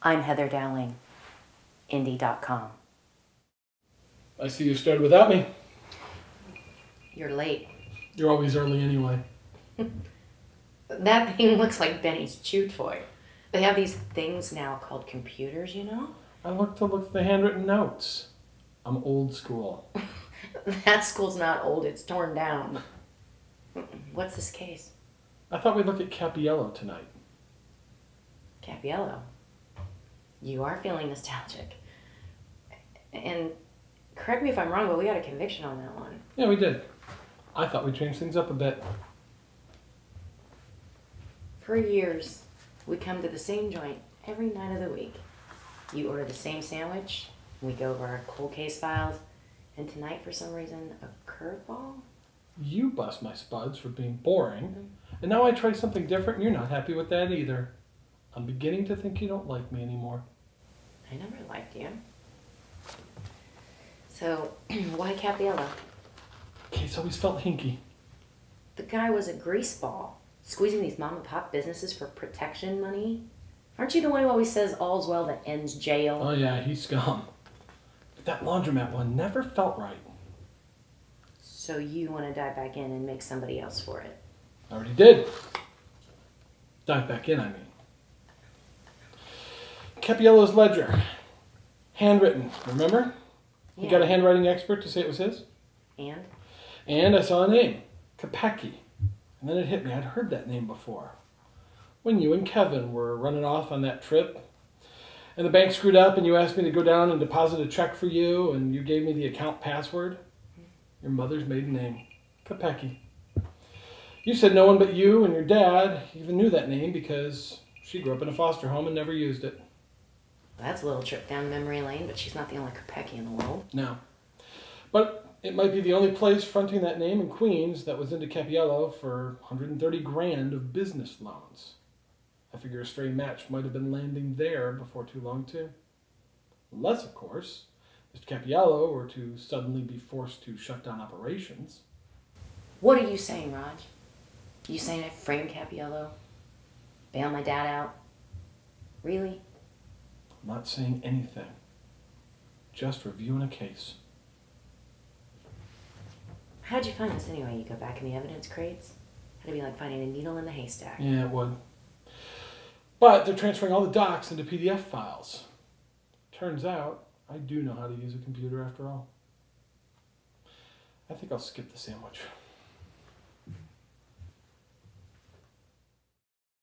I'm Heather Dowling, Indie.com. I see you started without me. You're late. You're always early anyway. That thing looks like Benny's chew toy. They have these things now called computers, you know? I look at the handwritten notes. I'm old school. That school's not old, it's torn down. What's this case? I thought we'd look at Capiello tonight. Capiello. You are feeling nostalgic. And correct me if I'm wrong, but we got a conviction on that one. Yeah, we did. I thought we'd change things up a bit. For years, we come to the same joint every night of the week. You order the same sandwich, we go over our cold case files, and tonight, for some reason, a curveball? You bust my spuds for being boring, and now I try something different and you're not happy with that either. I'm beginning to think you don't like me anymore. I never liked you. So, why Capiello? Case always felt hinky. The guy was a greaseball, squeezing these mom and pop businesses for protection money. Aren't you the one who always says all's well that ends jail? Oh yeah, he's scum. But that laundromat one never felt right. So you want to dive back in and make somebody else for it? I already did. Dive back in, I mean. Capiello's ledger. Handwritten, remember? Yeah. He got a handwriting expert to say it was his. And? And I saw a name. Capecchi. And then it hit me. I'd heard that name before. When you and Kevin were running off on that trip, and the bank screwed up and you asked me to go down and deposit a check for you, and you gave me the account password. Your mother's maiden name. Capecchi. You said no one but you and your dad even knew that name because she grew up in a foster home and never used it. Well, that's a little trip down memory lane, but she's not the only Capecchi in the world. No. But it might be the only place fronting that name in Queens that was into Capiello for 130 grand of business loans. I figure a stray match might have been landing there before too long, too. Unless, of course, Mr. Capiello were to suddenly be forced to shut down operations. What are you saying, Raj? You saying I framed Capiello? Bail my dad out? Really? I'm not saying anything. Just reviewing a case. How'd you find this anyway? You go back in the evidence crates? That'd be like finding a needle in the haystack. Yeah, it would. But they're transferring all the docs into PDF files. Turns out, I do know how to use a computer after all. I think I'll skip the sandwich.